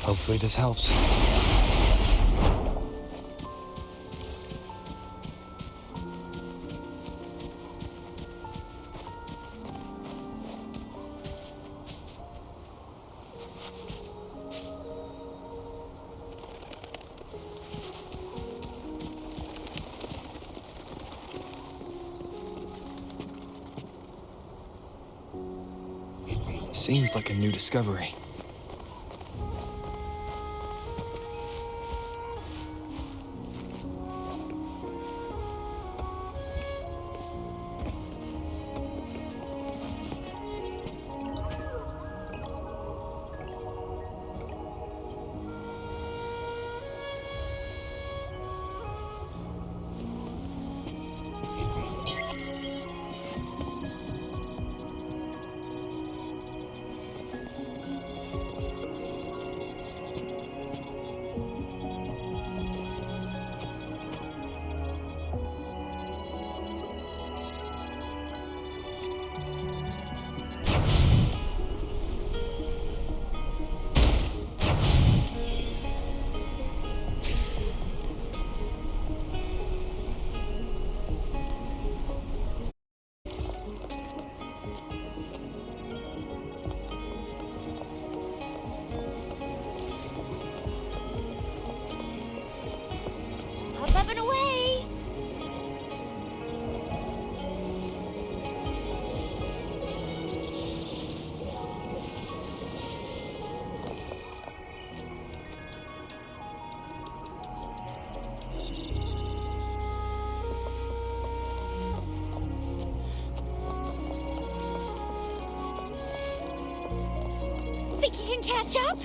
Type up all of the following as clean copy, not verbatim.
Hopefully this helps. Seems like a new discovery. Up and away! Think you can catch up?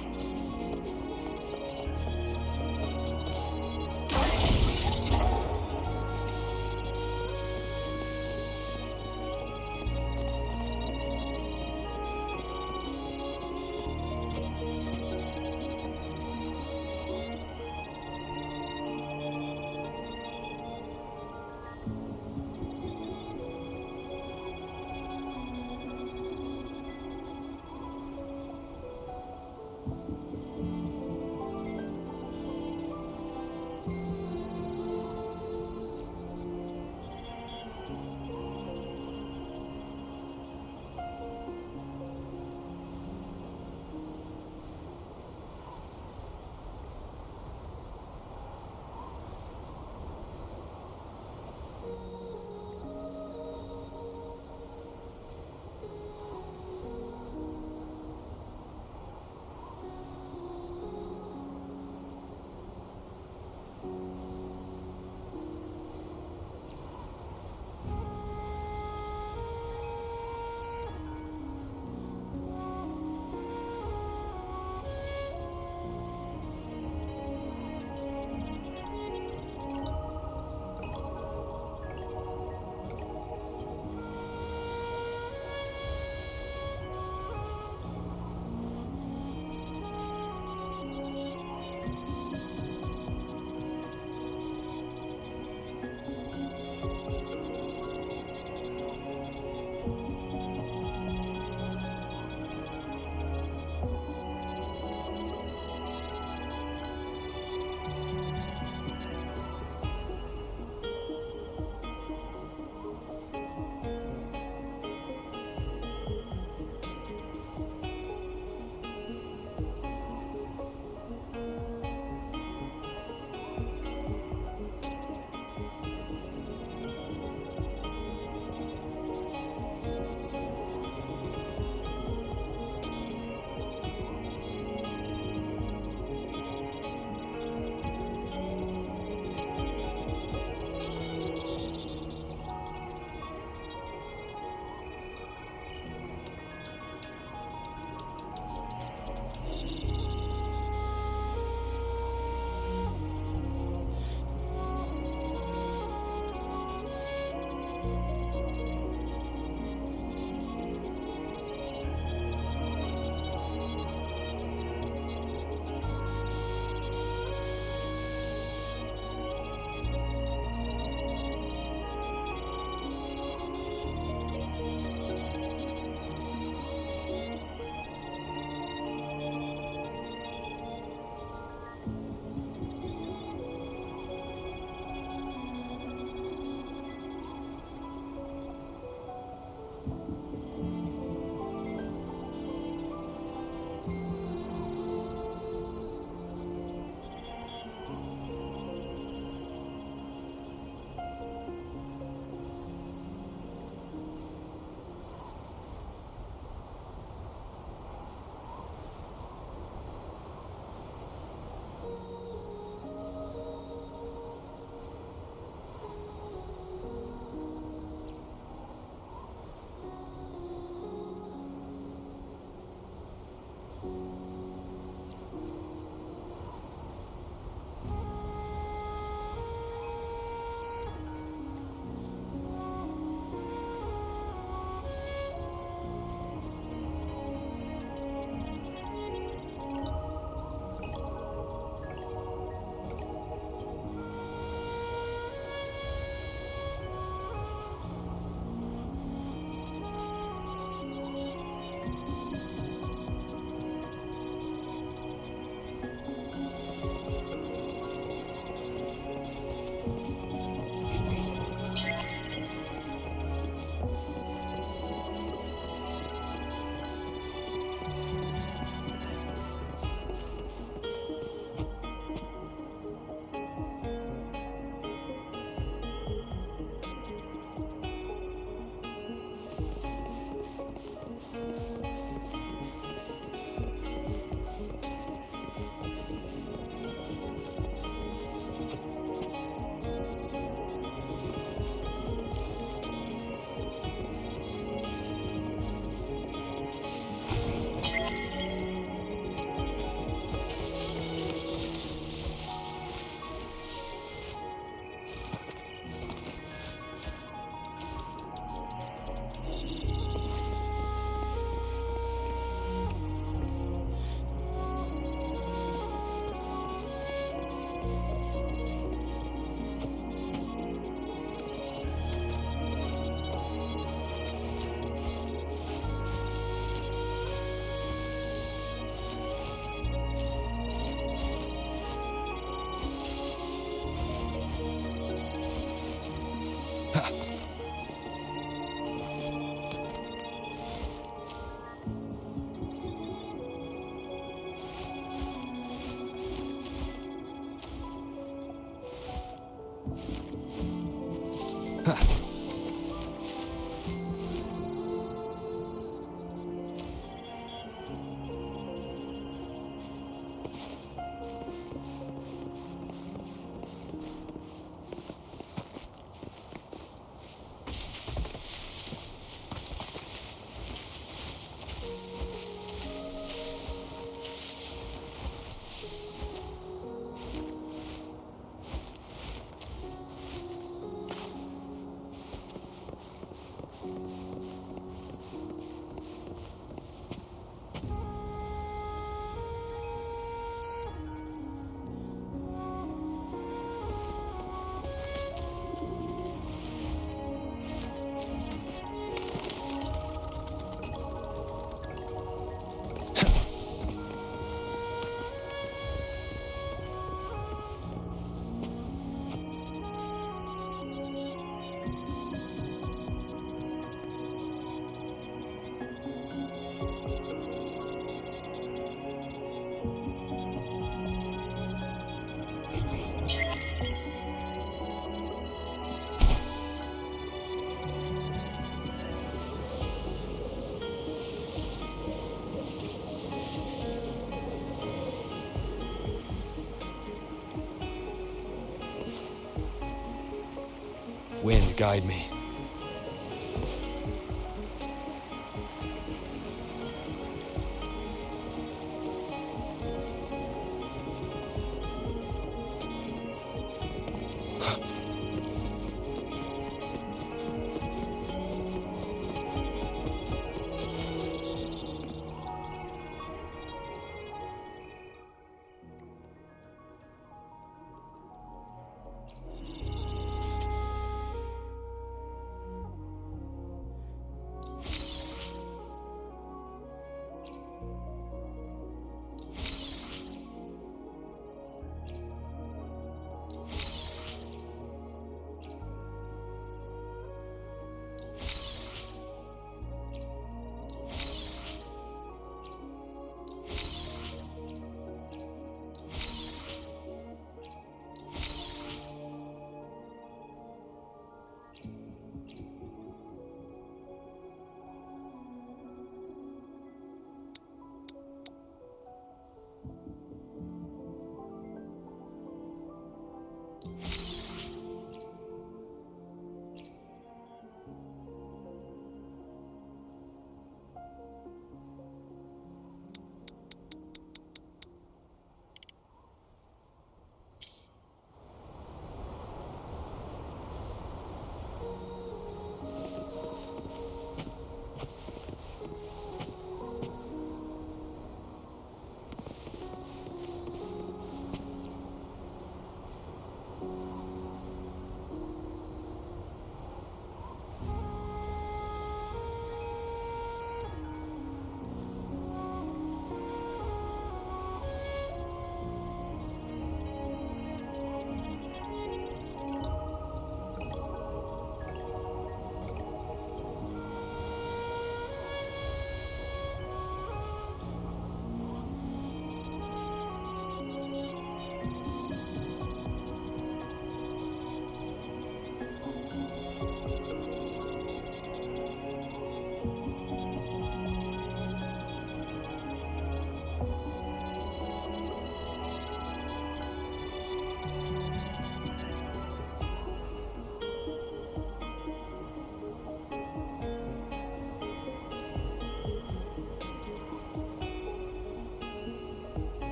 wind guide me.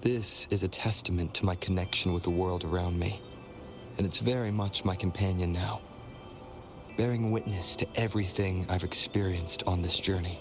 This is a testament to my connection with the world around me, and it's very much my companion now, bearing witness to everything I've experienced on this journey.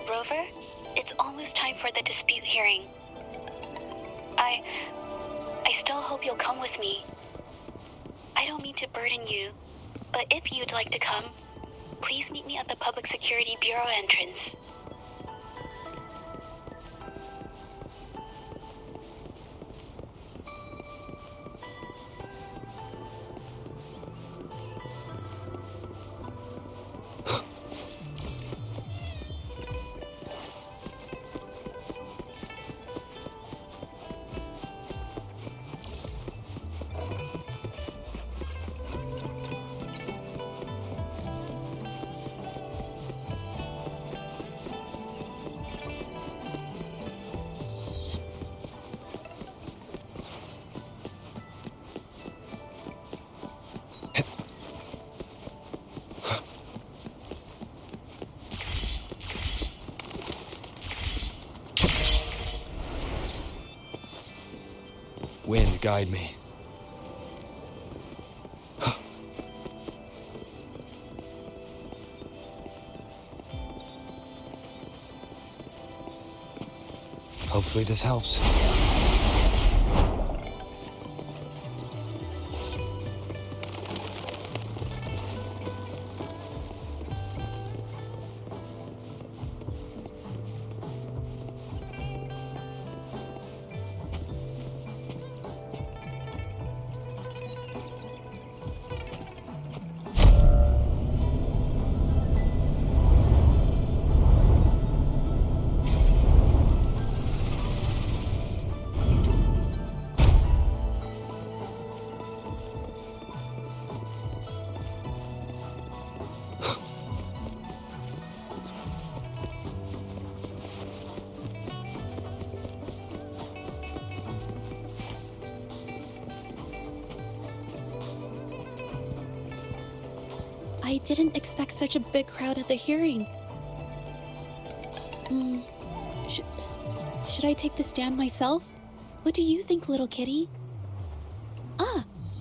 Rover, it's almost time for the dispute hearing. I still hope you'll come with me. I don't mean to burden you, but if you'd like to come, please meet me at the Public Security Bureau entrance. Wind, guide me. Hopefully this helps. I didn't expect such a big crowd at the hearing. Should I take the stand myself? What do you think, little kitty?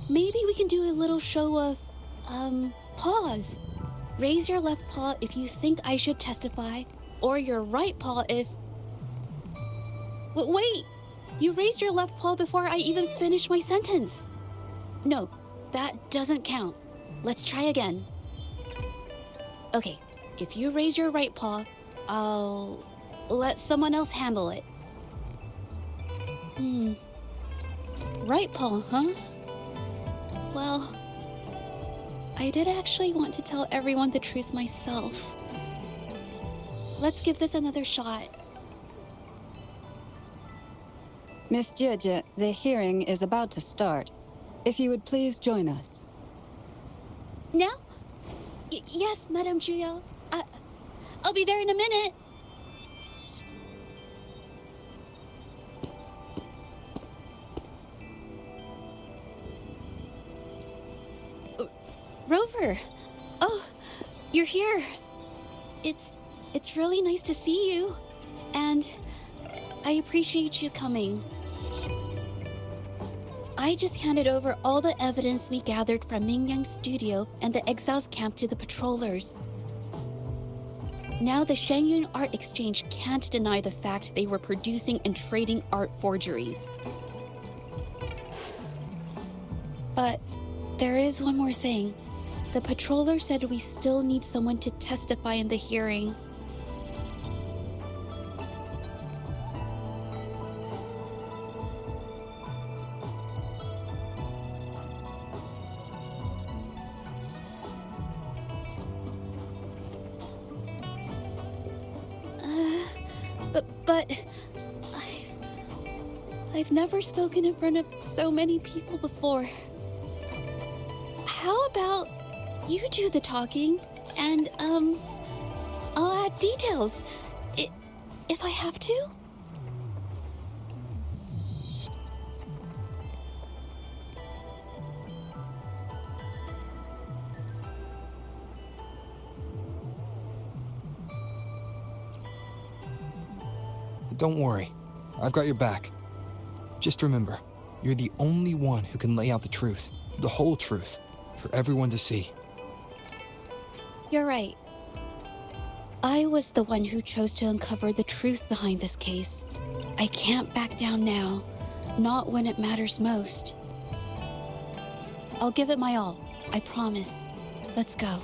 Maybe we can do a little show of, paws. Raise your left paw if you think I should testify, or your right paw if... Wait! You raised your left paw before I even finished my sentence. No, that doesn't count. Let's try again. Okay, if you raise your right paw, I'll let someone else handle it. Right paw, huh? Well, I did actually want to tell everyone the truth myself. Let's give this another shot. Miss Jeje, the hearing is about to start. If you would please join us. Now? Yes, Madame Juyo. I'll be there in a minute. Rover. Oh, you're here. It's really nice to see you. And I appreciate you coming. I just handed over all the evidence we gathered from Mingyang's studio and the exiles camp to the patrollers. Now the Shangyun Art Exchange can't deny the fact they were producing and trading art forgeries. But there is one more thing. The patroller said we still need someone to testify in the hearing. But I've never spoken in front of so many people before. How about you do the talking, and I'll add details, if I have to? Don't worry. I've got your back. Just remember, you're the only one who can lay out the truth, the whole truth, for everyone to see. You're right. I was the one who chose to uncover the truth behind this case. I can't back down now, not when it matters most. I'll give it my all, I promise. Let's go.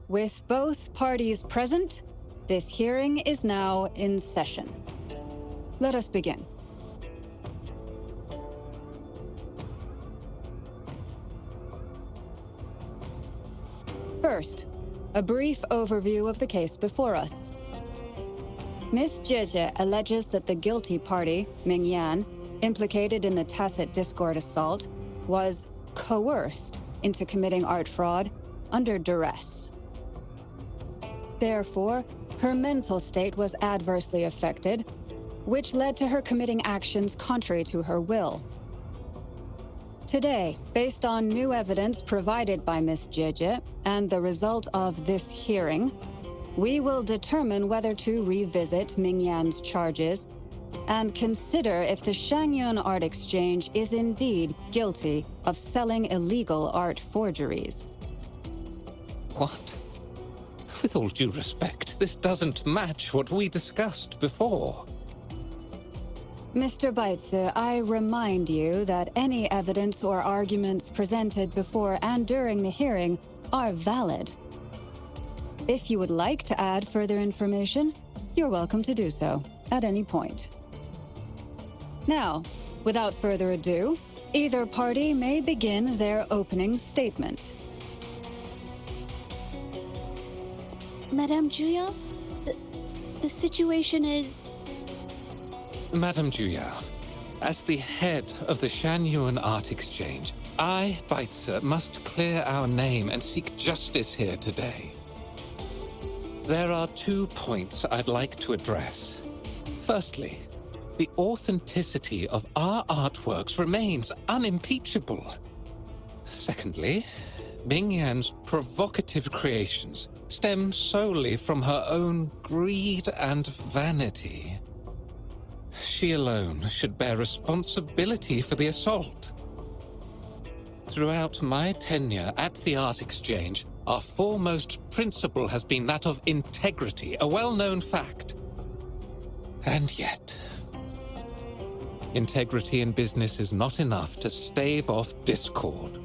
With both parties present, this hearing is now in session. Let us begin. First, a brief overview of the case before us. Miss Jeje alleges that the guilty party, Ming Yan, implicated in the tacit discord assault, was coerced into committing art fraud under duress. Therefore, her mental state was adversely affected, which led to her committing actions contrary to her will. Today, based on new evidence provided by Miss Jeje and the result of this hearing, we will determine whether to revisit Ming Yan's charges and consider if the Shangyun Art Exchange is indeed guilty of selling illegal art forgeries. What? With all due respect, this doesn't match what we discussed before. Mr. Baitze, I remind you that any evidence or arguments presented before and during the hearing are valid. If you would like to add further information, you're welcome to do so at any point. Now, without further ado, either party may begin their opening statement. Madame Juya, the situation is... Madame Juya, as the head of the Shangyun Art Exchange, I, Baitze, must clear our name and seek justice here today. There are 2 points I'd like to address. Firstly, the authenticity of our artworks remains unimpeachable. Secondly, Ming Yan's provocative creations stem solely from her own greed and vanity. She alone should bear responsibility for the assault. Throughout my tenure at the Art Exchange, our foremost principle has been that of integrity, a well-known fact. And yet, integrity in business is not enough to stave off discord.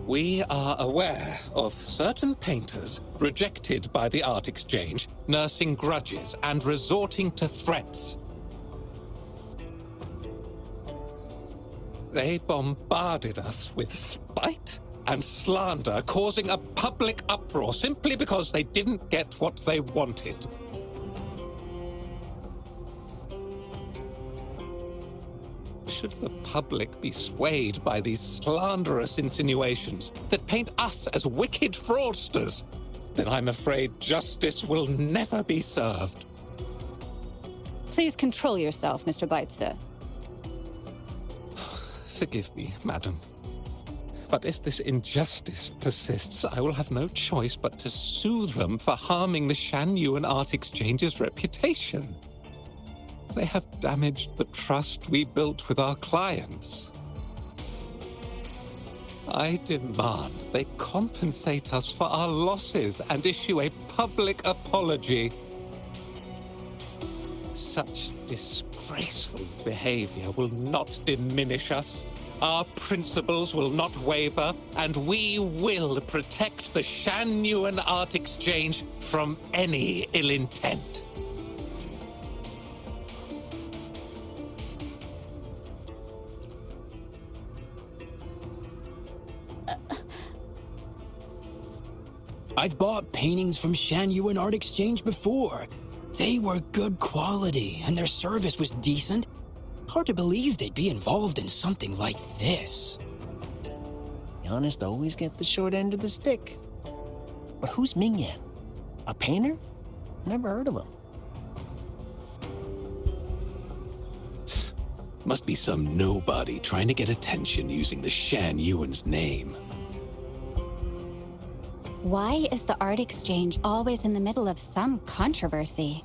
We are aware of certain painters rejected by the Art Exchange, nursing grudges and resorting to threats. They bombarded us with spite and slander, causing a public uproar simply because they didn't get what they wanted. Should the public be swayed by these slanderous insinuations that paint us as wicked fraudsters, then I'm afraid justice will never be served. Please control yourself, Mr. Beitzer. Forgive me, madam. But if this injustice persists, I will have no choice but to sue them for harming the Shan Yuan Art Exchange's reputation. They have damaged the trust we built with our clients. I demand they compensate us for our losses and issue a public apology. Such disgraceful behavior will not diminish us. Our principles will not waver, and we will protect the Shan Yuan Art Exchange from any ill intent. I've bought paintings from Shan Yuan Art Exchange before. They were good quality, and their service was decent. Hard to believe they'd be involved in something like this. The honest always get the short end of the stick. But who's Ming Yan? A painter? Never heard of him. Must be some nobody trying to get attention using the Shan Yuan's name. Why is the art exchange always in the middle of some controversy?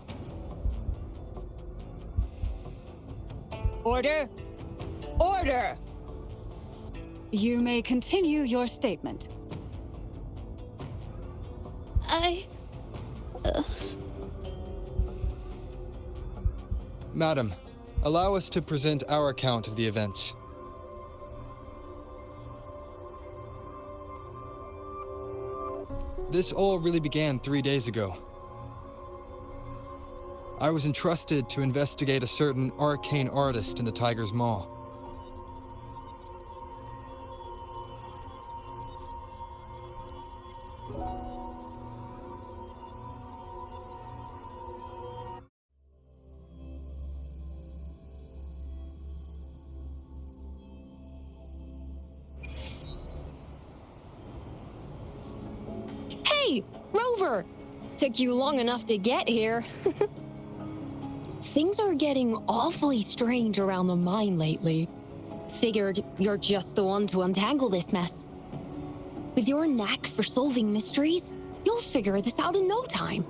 Order! Order! You may continue your statement. Madam, allow us to present our account of the events. This all really began 3 days ago. I was entrusted to investigate a certain arcane artist in the Tiger's Maw. Hey, Rover! Took you long enough to get here. Things are getting awfully strange around the mine lately. Figured you're just the one to untangle this mess. With your knack for solving mysteries, you'll figure this out in no time.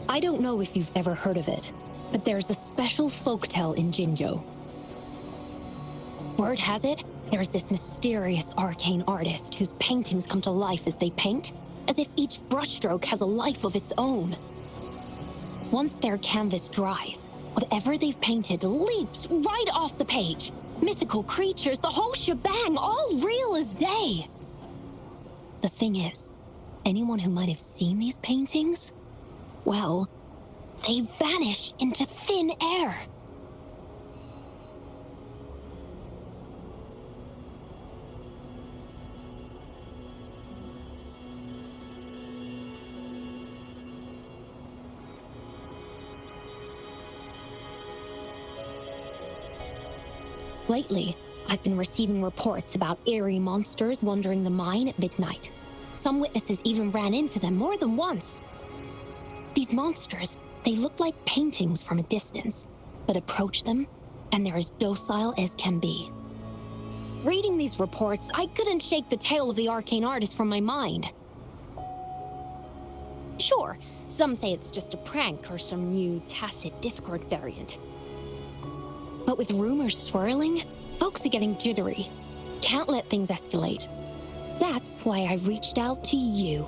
I don't know if you've ever heard of it, but there's a special folktale in Jinzhou. Word has it, there's this mysterious arcane artist whose paintings come to life as they paint, as if each brushstroke has a life of its own. Once their canvas dries, whatever they've painted leaps right off the page. Mythical creatures, the whole shebang, all real as day. The thing is, anyone who might have seen these paintings, well, they vanish into thin air. Lately, I've been receiving reports about eerie monsters wandering the mine at midnight. Some witnesses even ran into them more than once. These monsters, they look like paintings from a distance, but approach them, and they're as docile as can be. Reading these reports, I couldn't shake the tale of the arcane artist from my mind. Sure, some say it's just a prank or some new tacit Discord variant. But with rumors swirling, folks are getting jittery. Can't let things escalate. That's why I reached out to you.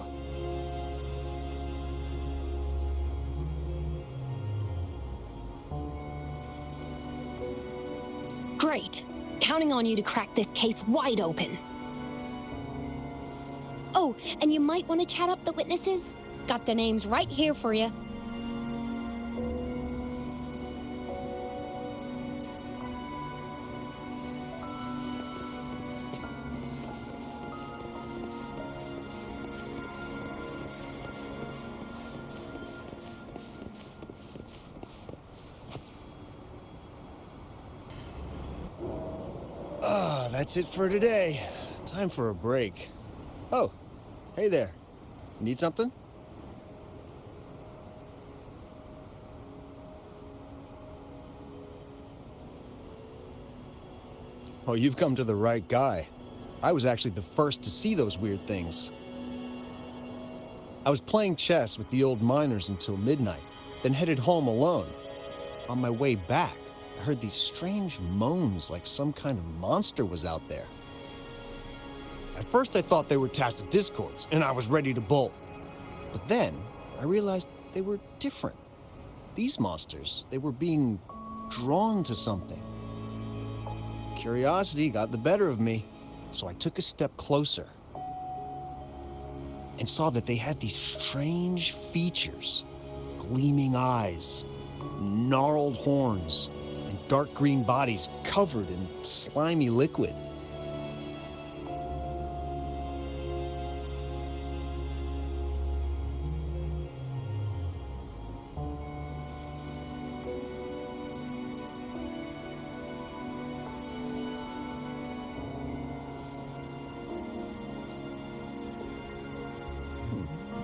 Great. Counting on you to crack this case wide open. Oh, and you might want to chat up the witnesses. Got their names right here for you. That's it for today. Time for a break. Oh, hey there. Need something? Oh, you've come to the right guy. I was actually the first to see those weird things. I was playing chess with the old miners until midnight, then headed home alone. On my way back, I heard these strange moans like some kind of monster was out there. At first I thought they were tacit discords, and I was ready to bolt. But then, I realized they were different. These monsters, they were being drawn to something. Curiosity got the better of me, so I took a step closer and saw that they had these strange features. Gleaming eyes, gnarled horns, and dark green bodies covered in slimy liquid.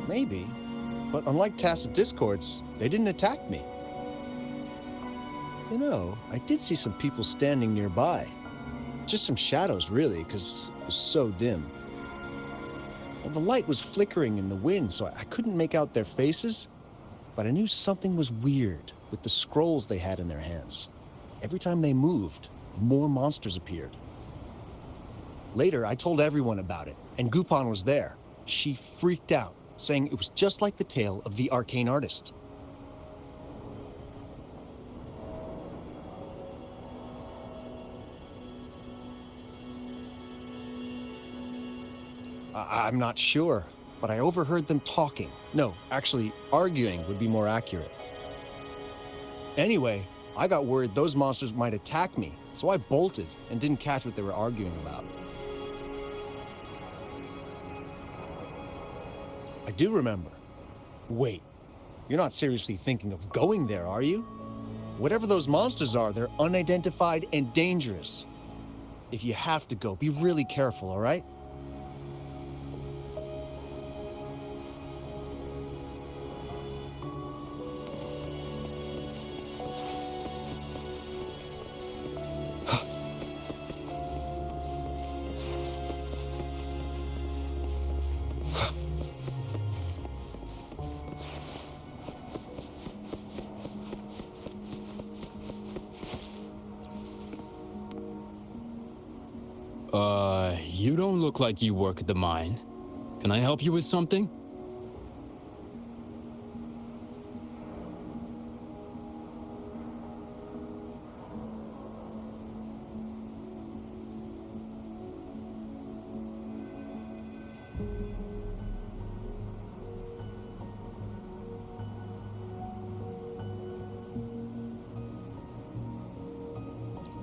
Maybe, but unlike tacit discords, they didn't attack me. You know, I did see some people standing nearby. Just some shadows, really, because it was so dim. Well, the light was flickering in the wind, so I couldn't make out their faces, but I knew something was weird with the scrolls they had in their hands. Every time they moved, more monsters appeared. Later, I told everyone about it, and Gupon was there. She freaked out, saying it was just like the tale of the arcane artist. I'm not sure, but I overheard them talking. No, actually, arguing would be more accurate. Anyway, I got worried those monsters might attack me, so I bolted and didn't catch what they were arguing about. I do remember. Wait, you're not seriously thinking of going there, are you? Whatever those monsters are, they're unidentified and dangerous. If you have to go, be really careful, all right? You don't look like you work at the mine. Can I help you with something?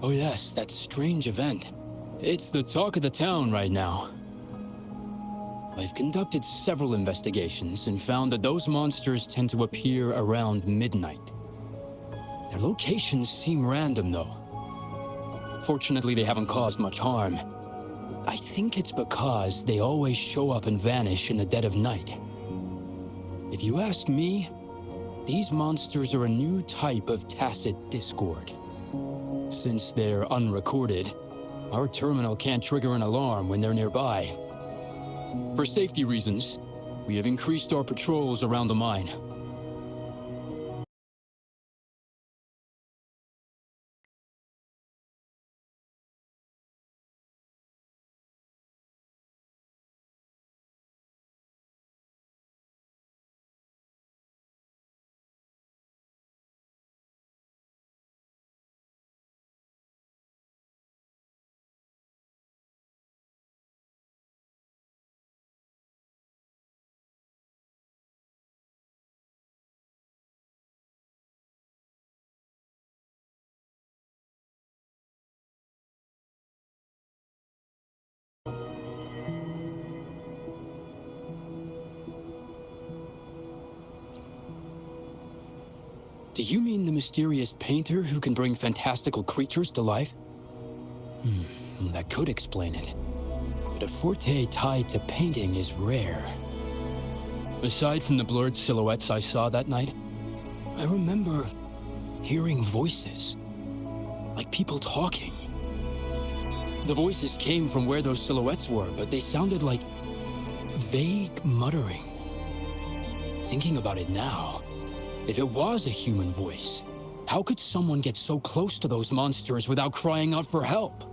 Oh yes, that strange event. It's the talk of the town right now. I've conducted several investigations and found that those monsters tend to appear around midnight. Their locations seem random, though. Fortunately, they haven't caused much harm. I think it's because they always show up and vanish in the dead of night. If you ask me, these monsters are a new type of tacit discord. Since they're unrecorded, our terminal can't trigger an alarm when they're nearby. For safety reasons, we have increased our patrols around the mine. Do you mean the mysterious painter who can bring fantastical creatures to life? That could explain it. But a forte tied to painting is rare. Aside from the blurred silhouettes I saw that night, I remember hearing voices, like people talking. The voices came from where those silhouettes were, but they sounded like vague muttering. Thinking about it now, if it was a human voice, how could someone get so close to those monsters without crying out for help?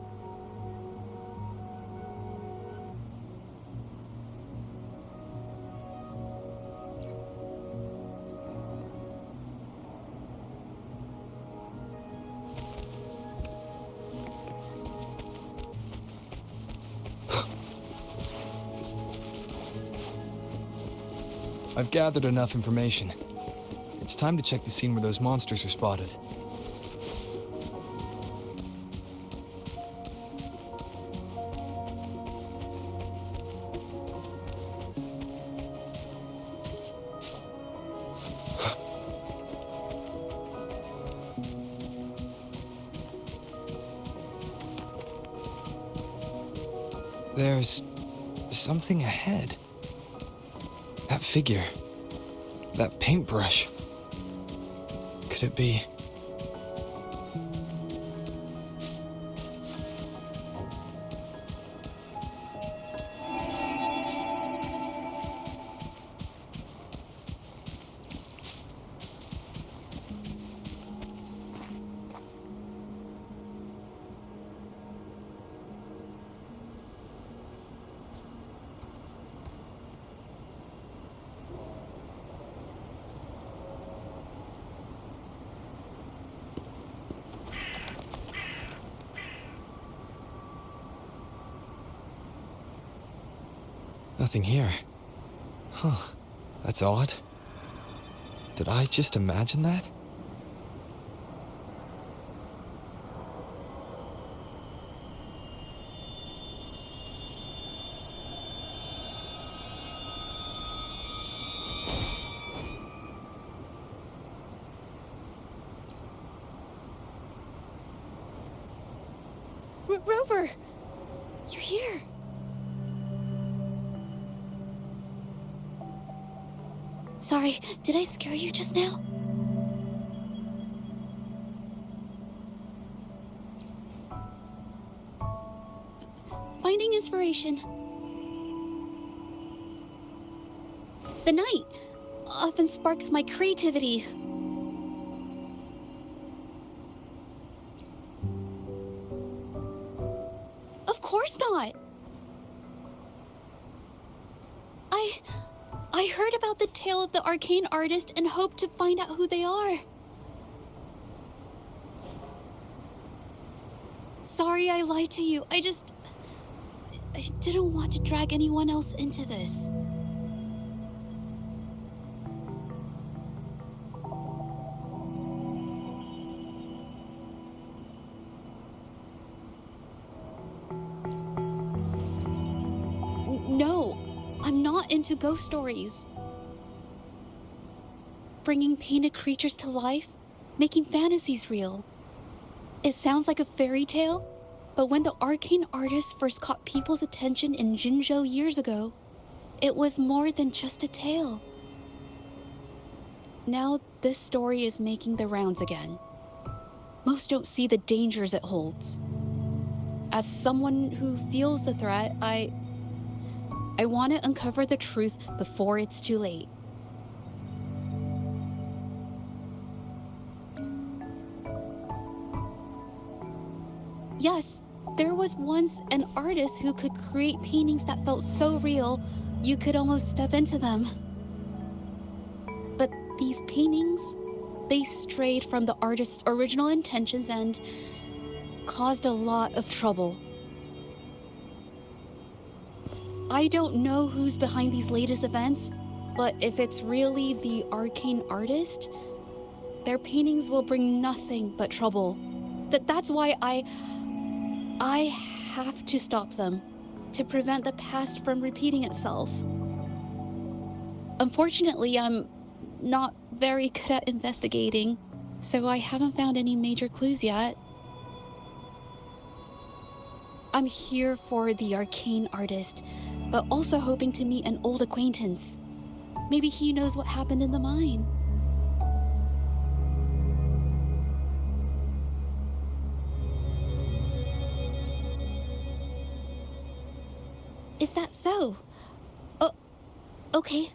I've gathered enough information. It's time to check the scene where those monsters were spotted. There's something ahead. That figure. That paintbrush. Could it be? Nothing here. Huh. That's odd. Did I just imagine that? Rover! You're here! Sorry, did I scare you just now? Finding inspiration. The night often sparks my creativity. Of course not! I heard about the tale of the arcane artist and hoped to find out who they are. Sorry I lied to you. I didn't want to drag anyone else into this. No. I'm not into ghost stories. Bringing painted creatures to life, making fantasies real. It sounds like a fairy tale, but when the arcane artist first caught people's attention in Jinzhou years ago, it was more than just a tale. Now this story is making the rounds again. Most don't see the dangers it holds. As someone who feels the threat, I want to uncover the truth before it's too late. Yes, there was once an artist who could create paintings that felt so real, you could almost step into them. But these paintings, they strayed from the artist's original intentions and caused a lot of trouble. I don't know who's behind these latest events, but if it's really the arcane artist, their paintings will bring nothing but trouble. That's why I have to stop them, to prevent the past from repeating itself. Unfortunately, I'm not very good at investigating, so I haven't found any major clues yet. I'm here for the arcane artist, but also hoping to meet an old acquaintance. Maybe he knows what happened in the mine. Is that so? Oh, okay.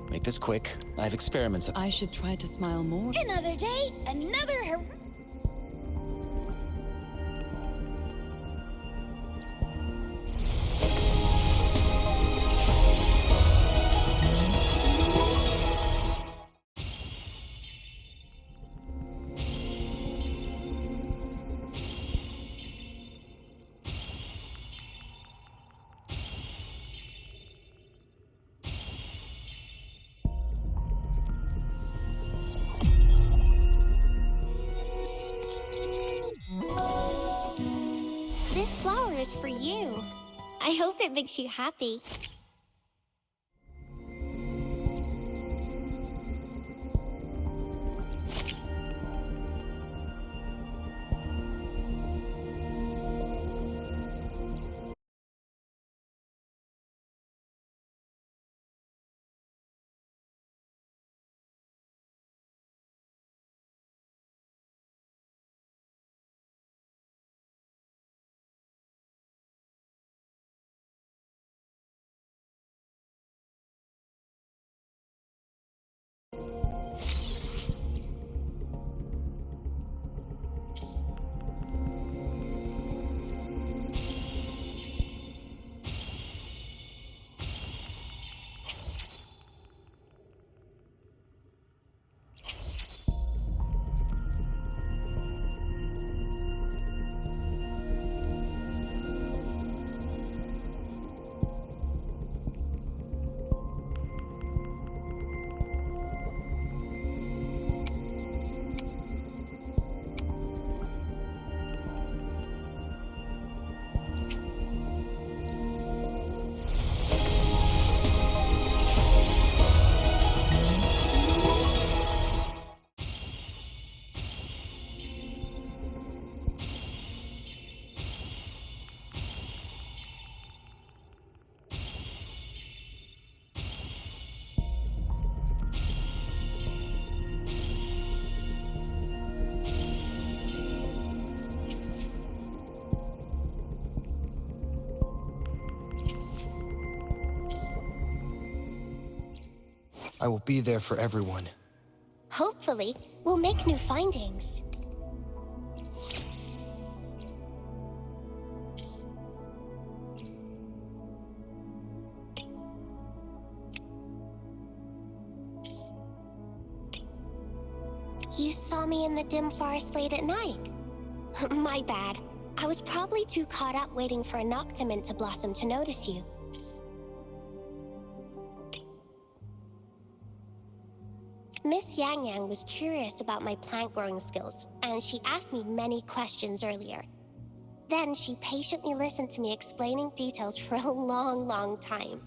Make this quick. I have experiments. I should try to smile more. Another day, another This flower is for you. I hope it makes you happy. I will be there for everyone. Hopefully, we'll make new findings. You saw me in the dim forest late at night. My bad. I was probably too caught up waiting for a Noctimint to blossom to notice you. Miss Yang Yang was curious about my plant growing skills, and she asked me many questions earlier. Then she patiently listened to me explaining details for a long time.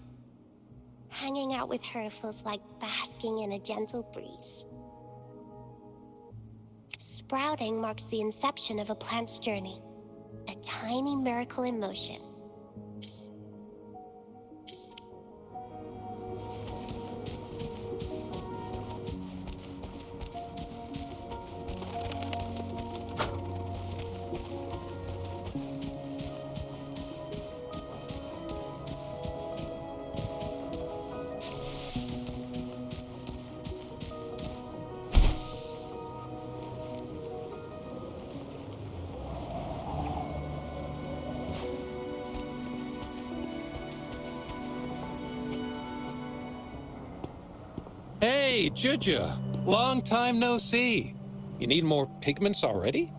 Hanging out with her feels like basking in a gentle breeze. Sprouting marks the inception of a plant's journey, a tiny miracle in motion. Hey, Juja! Long time no see. You need more pigments already?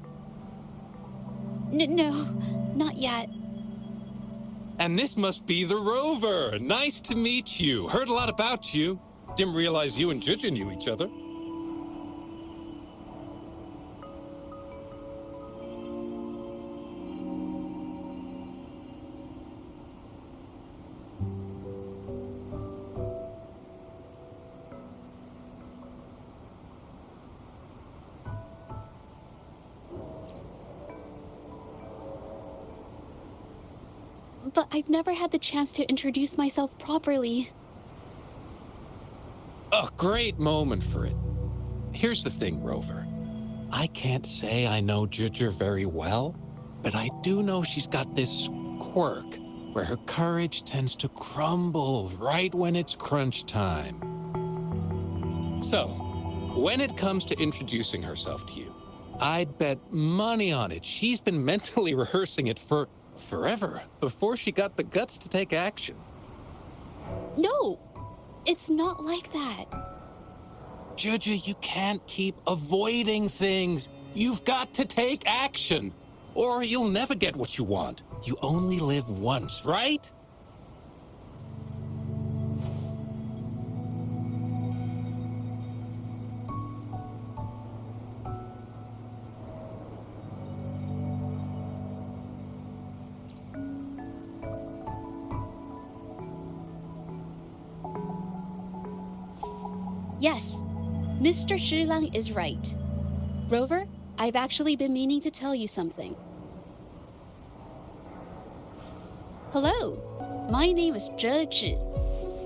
No, not yet. And this must be the Rover! Nice to meet you. Heard a lot about you. Didn't realize you and Juja knew each other. But I've never had the chance to introduce myself properly. A great moment for it. Here's the thing, Rover. I can't say I know Juja very well, but I do know she's got this quirk where her courage tends to crumble right when it's crunch time. So, when it comes to introducing herself to you, I'd bet money on it she's been mentally rehearsing it for forever before she got the guts to take action. No, it's not like that. Juja, you can't keep avoiding things. You've got to take action, or you'll never get what you want. You only live once, right? Yes, Mr. Shilang is right. Rover, I've actually been meaning to tell you something. Hello, my name is Zhe Zhi.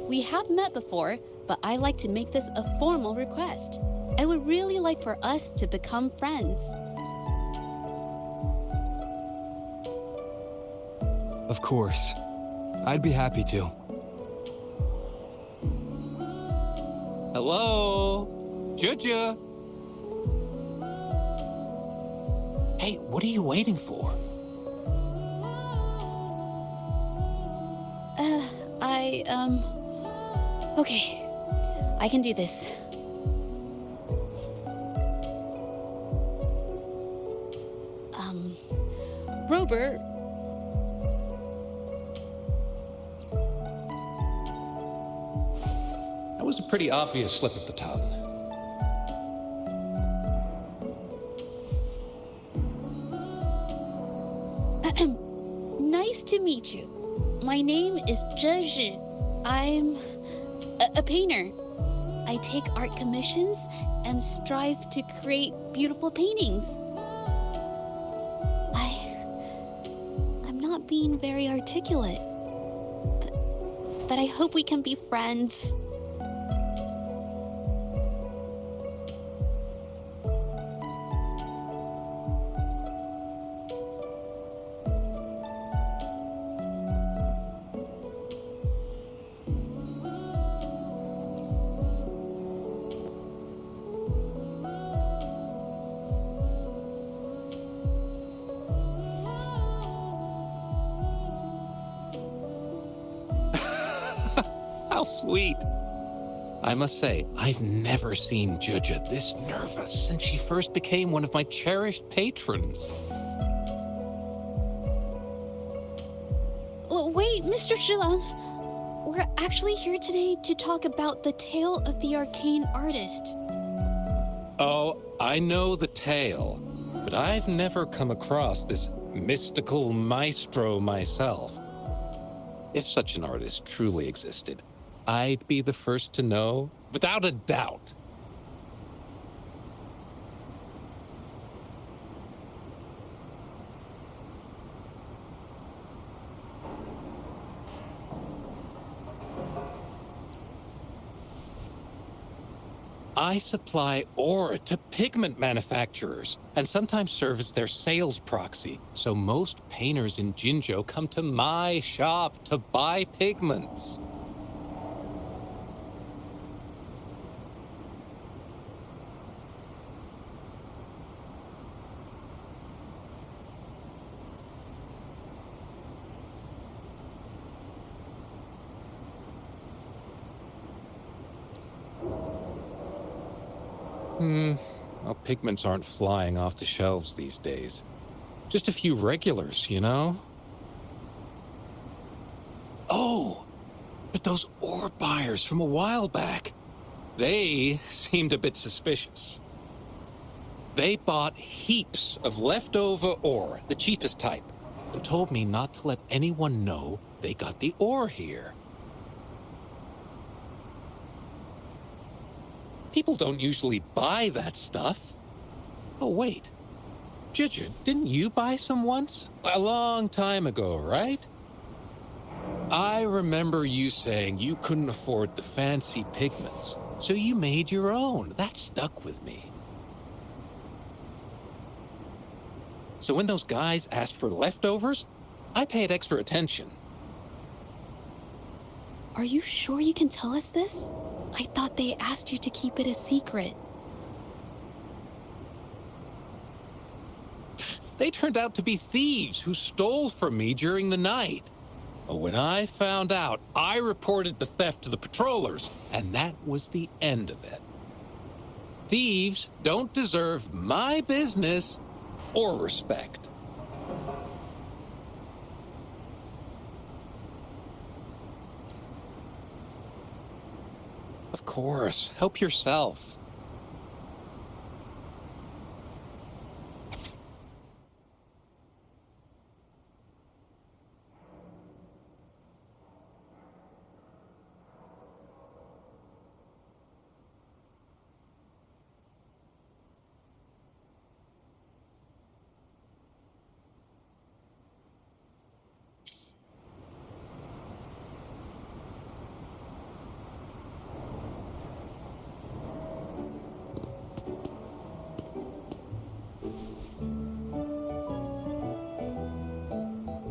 We have met before, but I like to make this a formal request. I would really like for us to become friends. Of course. I'd be happy to. Hello? Juja? Hey, what are you waiting for? Okay. I can do this. Robert. That was a pretty obvious slip of the tongue. Nice to meet you. My name is Zhe Zhi. I'm a painter. I take art commissions and strive to create beautiful paintings. I'm not being very articulate, but I hope we can be friends. How sweet. I must say, I've never seen Juja this nervous since she first became one of my cherished patrons. Wait, Mr. Zhilang. We're actually here today to talk about the tale of the arcane artist. Oh, I know the tale, but I've never come across this mystical maestro myself. If such an artist truly existed, I'd be the first to know, without a doubt. I supply ore to pigment manufacturers and sometimes serve as their sales proxy, so most painters in Jinzhou come to my shop to buy pigments. Well, pigments aren't flying off the shelves these days. Just a few regulars, you know? Oh, but those ore buyers from a while back, they seemed a bit suspicious. They bought heaps of leftover ore, the cheapest type, and told me not to let anyone know they got the ore here. People don't usually buy that stuff. Oh, wait. Ginger, didn't you buy some once? A long time ago, right? I remember you saying you couldn't afford the fancy pigments, so you made your own. That stuck with me. So when those guys asked for leftovers, I paid extra attention. Are you sure you can tell us this? I thought they asked you to keep it a secret. They turned out to be thieves who stole from me during the night. But when I found out, I reported the theft to the patrollers, and that was the end of it. Thieves don't deserve my business or respect. Of course, help yourself.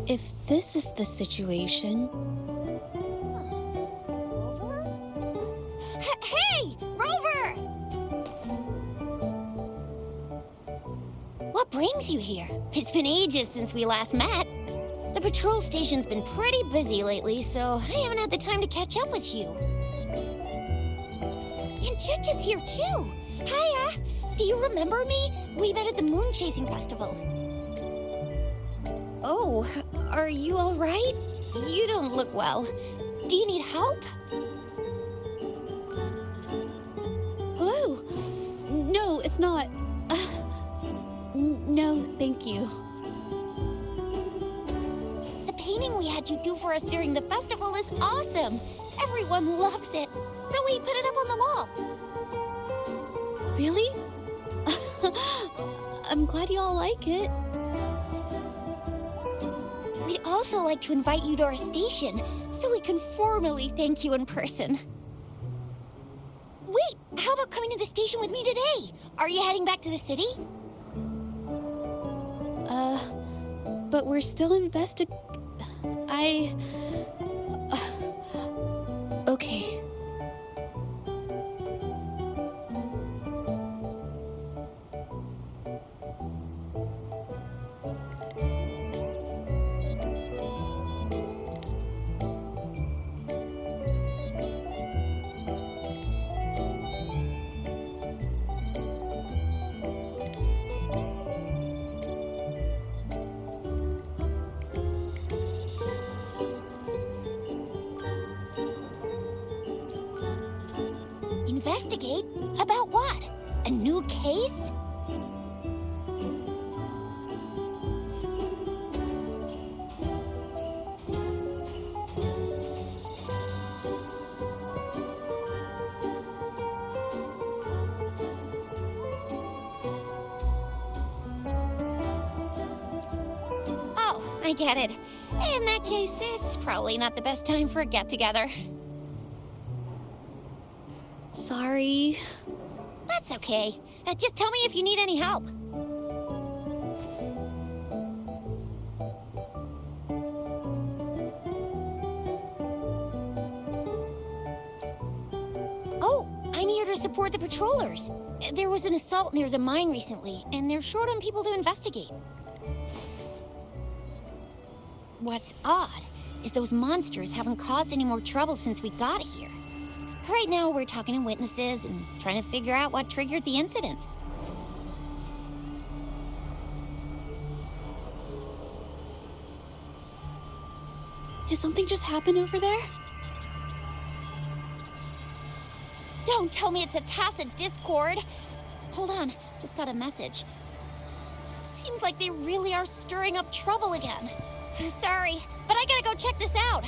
If this is the situation... Hey! Rover! What brings you here? It's been ages since we last met. The patrol station's been pretty busy lately, so I haven't had the time to catch up with you. And Chich is here too. Hiya! Do you remember me? We met at the moon chasing festival. Oh, are you all right? You don't look well. Do you need help? Hello? No, it's not. No, thank you. The painting we had you do for us during the festival is awesome. Everyone loves it, so we put it up on the wall. Really? I'm glad you all like it. We'd also like to invite you to our station, so we can formally thank you in person. Wait, how about coming to the station with me today? Are you heading back to the city? But we're still okay. Investigate? About what? A new case? Oh, I get it. In that case, it's probably not the best time for a get-together. Sorry. That's okay. Just tell me if you need any help. Oh, I'm here to support the patrollers. There was an assault near the mine recently, and they're short on people to investigate. What's odd is those monsters haven't caused any more trouble since we got here. Right now, we're talking to witnesses and trying to figure out what triggered the incident. Did something just happen over there? Don't tell me it's a tacit discord. Hold on, just got a message. Seems like they really are stirring up trouble again. Sorry, but I gotta go check this out.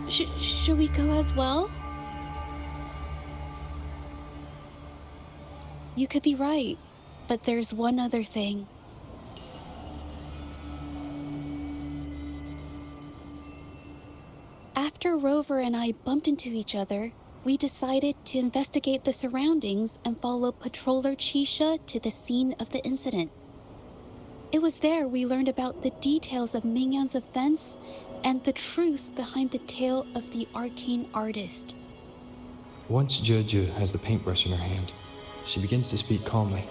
Should we go as well? You could be right, but there's one other thing. After Rover and I bumped into each other, we decided to investigate the surroundings and follow Patroller Chisha to the scene of the incident. It was there we learned about the details of Mingyan's offense and the truth behind the tale of the arcane artist. Once Jojo has the paintbrush in her hand, she begins to speak calmly.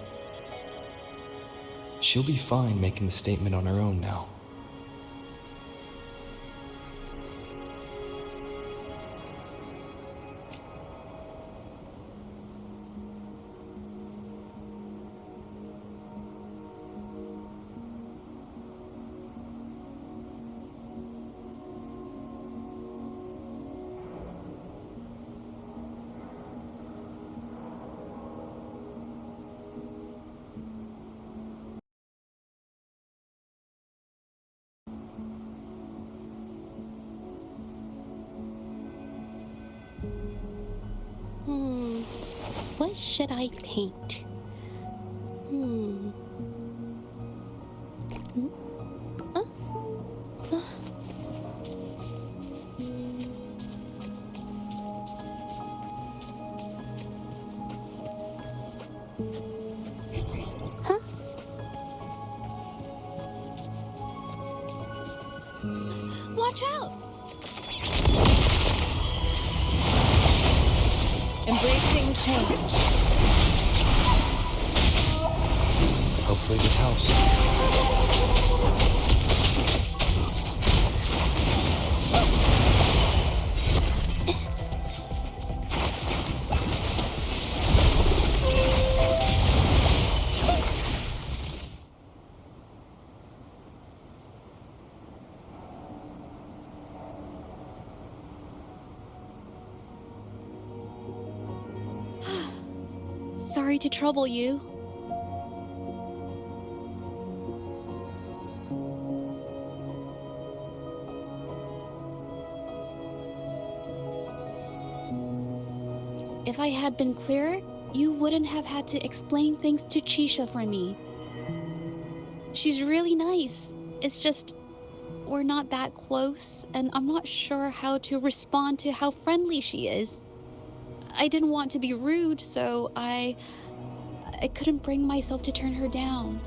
She'll be fine making the statement on her own now. What should I paint? Huh? Watch out! Embracing change. Hopefully this helps. Sorry to trouble you. If I had been clearer, you wouldn't have had to explain things to Chisha for me. She's really nice. It's just, we're not that close, and I'm not sure how to respond to how friendly she is. I didn't want to be rude, so I couldn't bring myself to turn her down.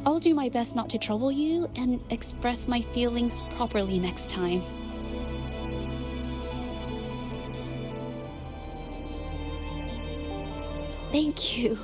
I'll do my best not to trouble you and express my feelings properly next time. Thank you.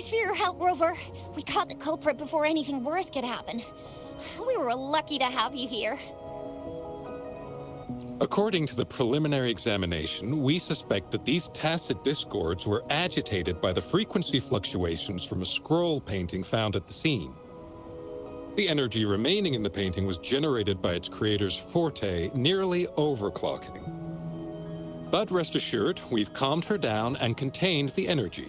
Thanks for your help, Rover. We caught the culprit before anything worse could happen. We were lucky to have you here. According to the preliminary examination, we suspect that these tacit discords were agitated by the frequency fluctuations from a scroll painting found at the scene. The energy remaining in the painting was generated by its creator's forte, nearly overclocking. But rest assured, we've calmed her down and contained the energy.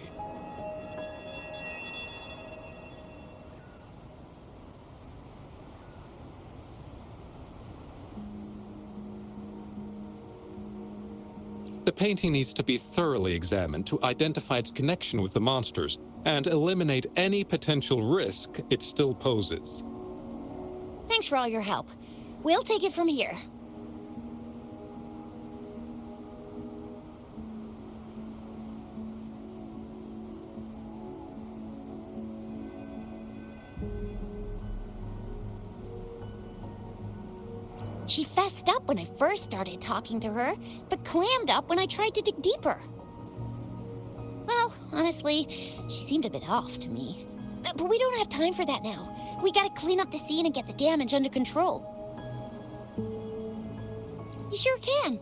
The painting needs to be thoroughly examined to identify its connection with the monsters and eliminate any potential risk it still poses. Thanks for all your help. We'll take it from here. She fessed up when I first started talking to her, but clammed up when I tried to dig deeper. Well, honestly, she seemed a bit off to me. But we don't have time for that now. We gotta clean up the scene and get the damage under control. You sure can.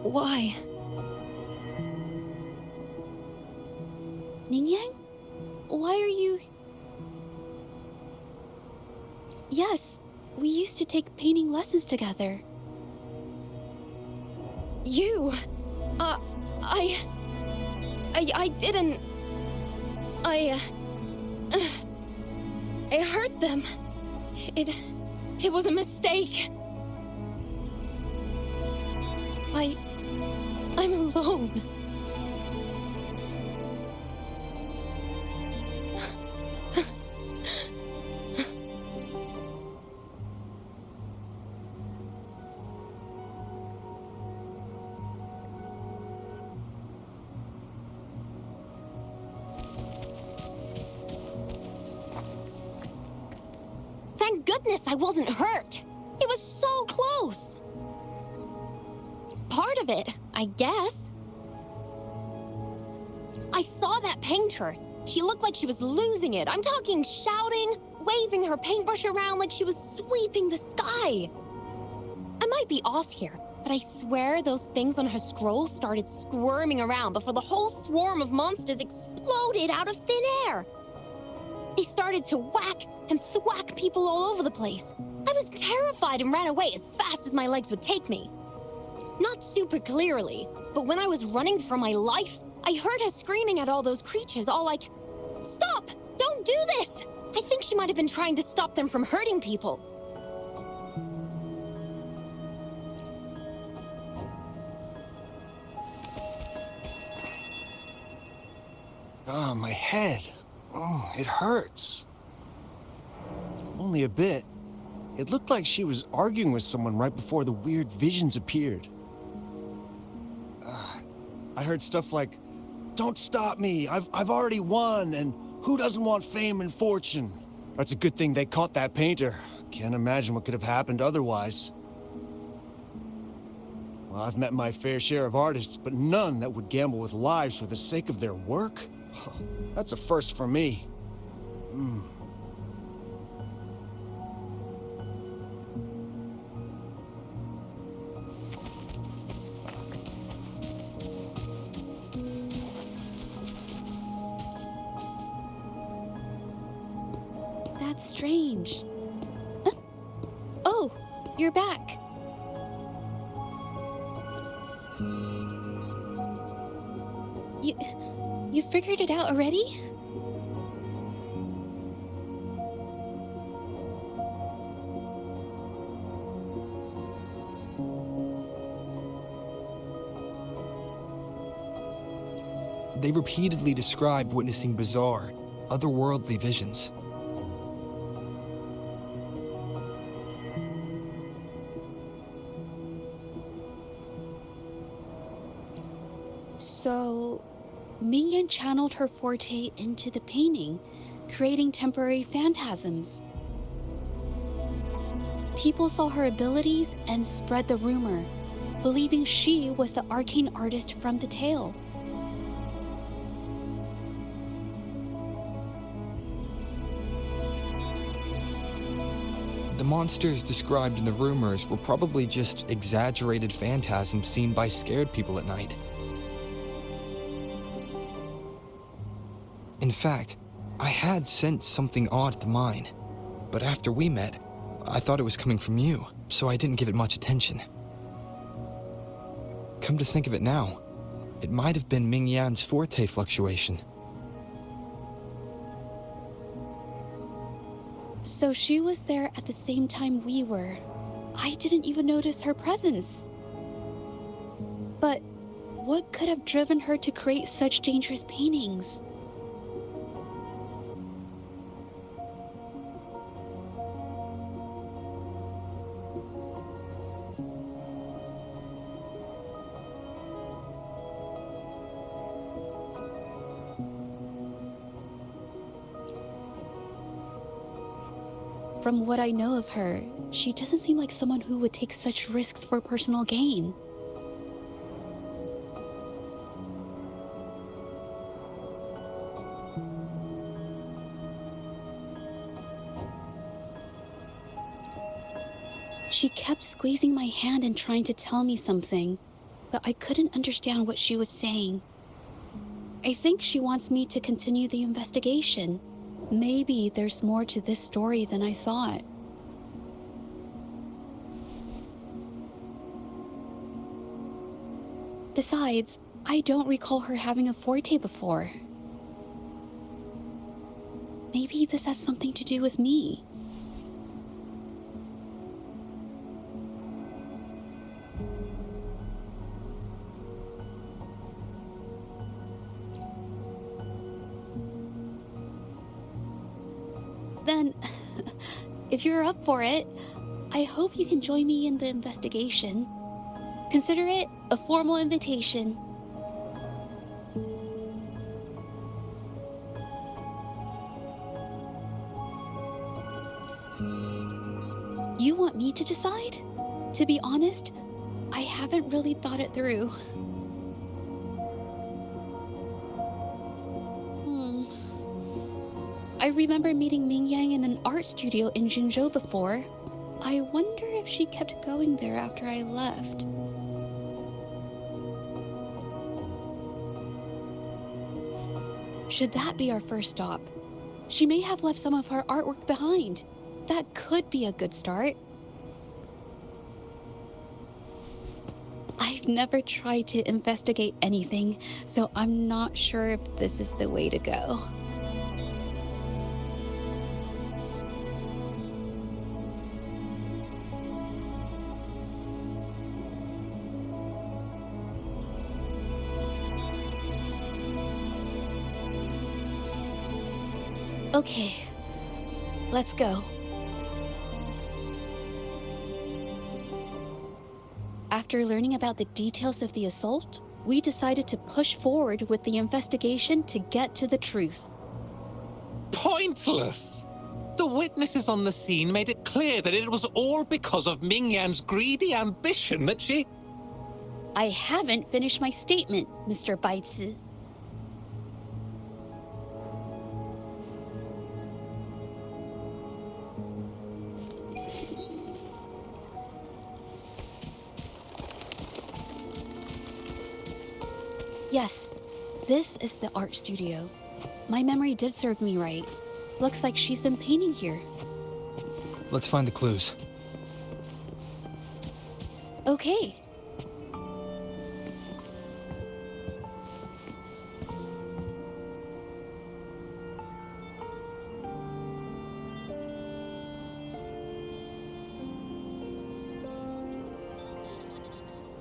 Why? Mingyang? Why are you... Yes, we used to take painting lessons together. You... I didn't... I hurt them. It was a mistake. I'm alone. Thank goodness I wasn't hurt. It was so close. Part of it, I guess. I saw that painter. She looked like she was losing it. I'm talking shouting, waving her paintbrush around like she was sweeping the sky. I might be off here, but I swear those things on her scroll started squirming around before the whole swarm of monsters exploded out of thin air. They started to whack and thwack people all over the place. I was terrified and ran away as fast as my legs would take me. Not super clearly, but when I was running for my life, I heard her screaming at all those creatures, all like, "Stop! Don't do this!" I think she might have been trying to stop them from hurting people. Oh, my head. Oh, it hurts. Only a bit. It looked like she was arguing with someone right before the weird visions appeared. I heard stuff like, "Don't stop me, I've already won, and who doesn't want fame and fortune?" That's a good thing they caught that painter. Can't imagine what could have happened otherwise. Well, I've met my fair share of artists, but none that would gamble with lives for the sake of their work? That's a first for me. That's strange. Huh? Oh, you're back. You figured it out already? They repeatedly described witnessing bizarre, otherworldly visions. So, Mingyan channeled her forte into the painting, creating temporary phantasms. People saw her abilities and spread the rumor, believing she was the arcane artist from the tale. The monsters described in the rumors were probably just exaggerated phantasms seen by scared people at night. In fact, I had sensed something odd at the mine, but after we met, I thought it was coming from you, so I didn't give it much attention. Come to think of it now, it might have been Ming Yan's forte fluctuation. So she was there at the same time we were. I didn't even notice her presence. But what could have driven her to create such dangerous paintings? From what I know of her, she doesn't seem like someone who would take such risks for personal gain. She kept squeezing my hand and trying to tell me something, but I couldn't understand what she was saying. I think she wants me to continue the investigation. Maybe there's more to this story than I thought. Besides, I don't recall her having a forte before. Maybe this has something to do with me. Then, if you're up for it, I hope you can join me in the investigation. Consider it a formal invitation. You want me to decide? To be honest, I haven't really thought it through. I remember meeting Ming Yang in an art studio in Jinzhou before. I wonder if she kept going there after I left. Should that be our first stop? She may have left some of her artwork behind. That could be a good start. I've never tried to investigate anything, so I'm not sure if this is the way to go. Okay, let's go. After learning about the details of the assault, we decided to push forward with the investigation to get to the truth. Pointless! The witnesses on the scene made it clear that it was all because of Ming Yan's greedy ambition that she... I haven't finished my statement, Mr. Baizi. Yes, this is the art studio. My memory did serve me right. Looks like she's been painting here. Let's find the clues. Okay.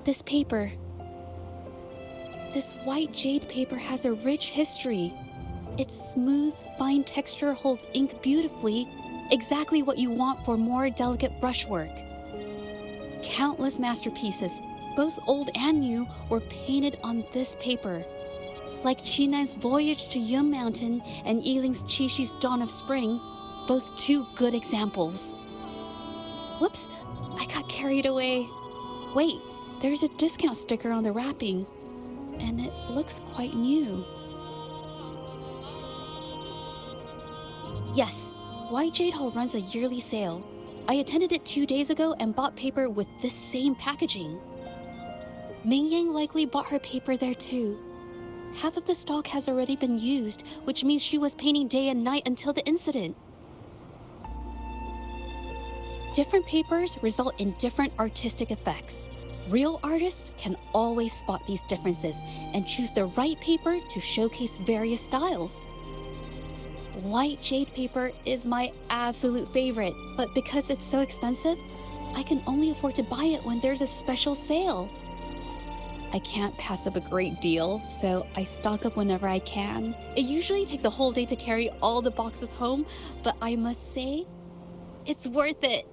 This paper. This white jade paper has a rich history. Its smooth, fine texture holds ink beautifully, exactly what you want for more delicate brushwork. Countless masterpieces, both old and new, were painted on this paper. Like Chinan's Voyage to Yum Mountain and Yiling's Qixu's Dawn of Spring, both two good examples. Whoops, I got carried away. Wait, there's a discount sticker on the wrapping, and it looks quite new. Yes, White Jade Hall runs a yearly sale. I attended it 2 days ago and bought paper with this same packaging. Ming Yang likely bought her paper there too. Half of the stock has already been used, which means she was painting day and night until the incident. Different papers result in different artistic effects. Real artists can always spot these differences and choose the right paper to showcase various styles. White jade paper is my absolute favorite, but because it's so expensive, I can only afford to buy it when there's a special sale. I can't pass up a great deal, so I stock up whenever I can. It usually takes a whole day to carry all the boxes home, but I must say, it's worth it.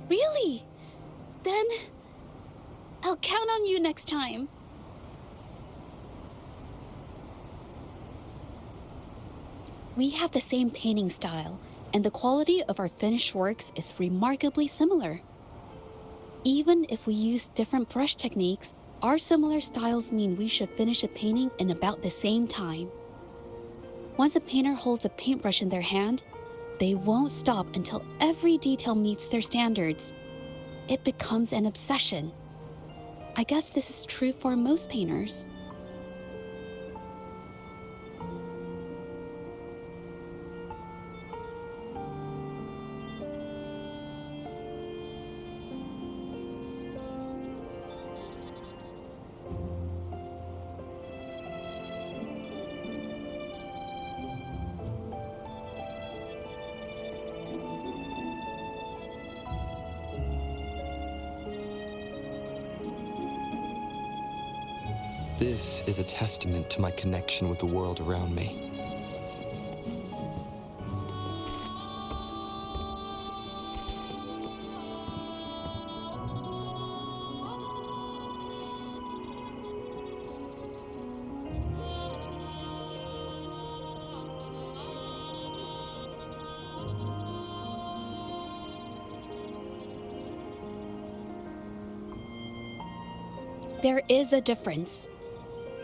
Really? Then I'll count on you next time. We have the same painting style, and the quality of our finished works is remarkably similar. Even if we use different brush techniques, our similar styles mean we should finish a painting in about the same time. Once a painter holds a paintbrush in their hand, they won't stop until every detail meets their standards. It becomes an obsession. I guess this is true for most painters. This is a testament to my connection with the world around me. There is a difference.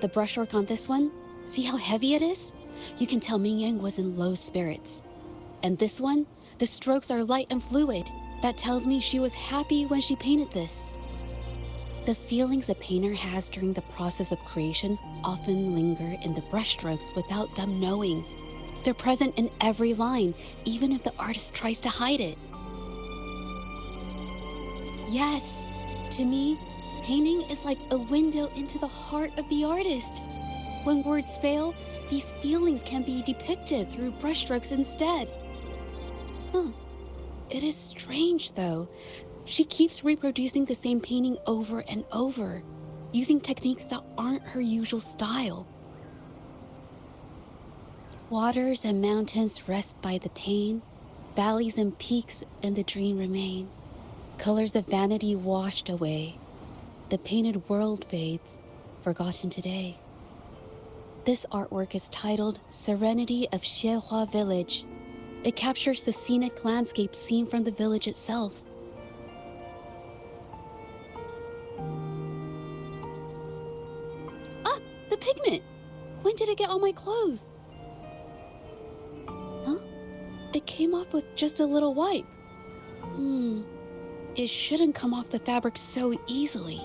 The brushwork on this one, see how heavy it is? You can tell Ming Yang was in low spirits. And this one, the strokes are light and fluid. That tells me she was happy when she painted this. The feelings a painter has during the process of creation often linger in the brushstrokes without them knowing. They're present in every line, even if the artist tries to hide it. Yes, to me, painting is like a window into the heart of the artist. When words fail, these feelings can be depicted through brushstrokes instead. It is strange, though. She keeps reproducing the same painting over and over, using techniques that aren't her usual style. Waters and mountains rest by the pain, valleys and peaks in the dream remain. Colors of vanity washed away. The painted world fades, forgotten today. This artwork is titled Serenity of Xiehua Village. It captures the scenic landscape seen from the village itself. Ah, the pigment! When did it get on my clothes? Huh? It came off with just a little wipe. It shouldn't come off the fabric so easily.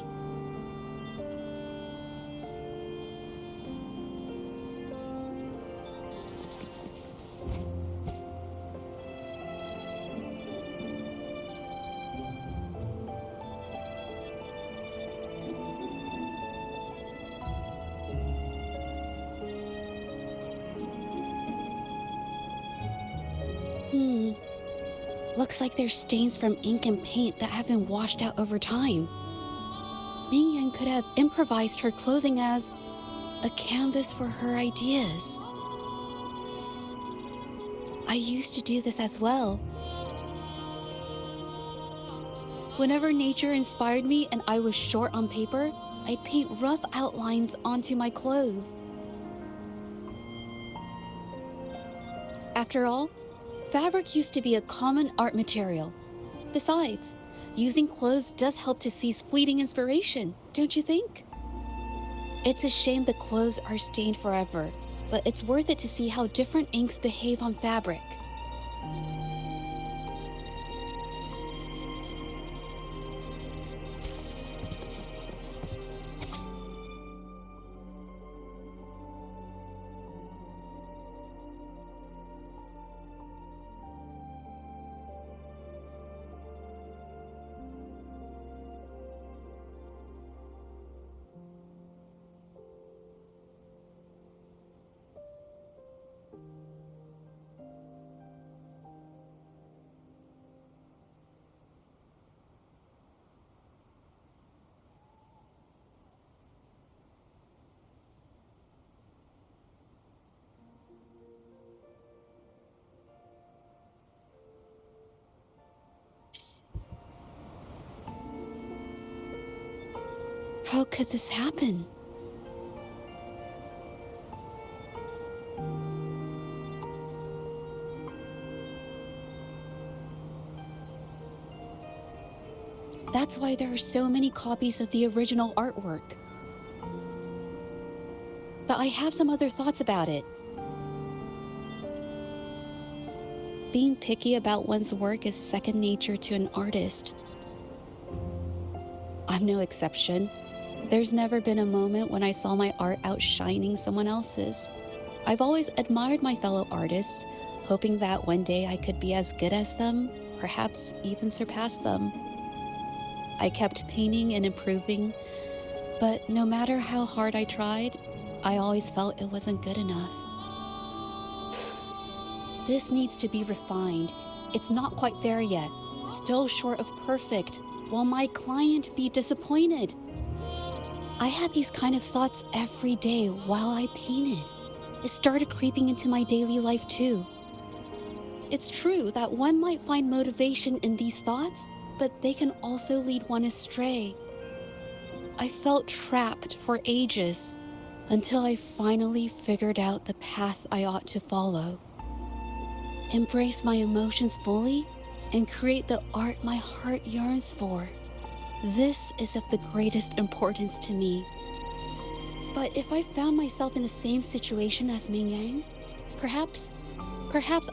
Looks like there's stains from ink and paint that have been washed out over time. Ming Yan could have improvised her clothing as a canvas for her ideas. I used to do this as well. Whenever nature inspired me and I was short on paper, I'd paint rough outlines onto my clothes. After all, fabric used to be a common art material. Besides, using clothes does help to seize fleeting inspiration, don't you think? It's a shame the clothes are stained forever, but it's worth it to see how different inks behave on fabric. How could this happen? That's why there are so many copies of the original artwork. But I have some other thoughts about it. Being picky about one's work is second nature to an artist. I'm no exception. There's never been a moment when I saw my art outshining someone else's. I've always admired my fellow artists, hoping that one day I could be as good as them, perhaps even surpass them. I kept painting and improving, but no matter how hard I tried, I always felt it wasn't good enough. This needs to be refined. It's not quite there yet, still short of perfect. Will my client be disappointed? I had these kind of thoughts every day while I painted. It started creeping into my daily life too. It's true that one might find motivation in these thoughts, but they can also lead one astray. I felt trapped for ages until I finally figured out the path I ought to follow. Embrace my emotions fully and create the art my heart yearns for. This is of the greatest importance to me. But if I found myself in the same situation as Ming Yang, perhaps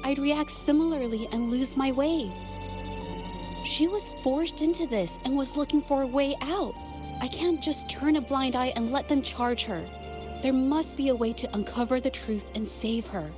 I'd react similarly and lose my way. She was forced into this and was looking for a way out. I can't just turn a blind eye and let them charge her. There must be a way to uncover the truth and save her.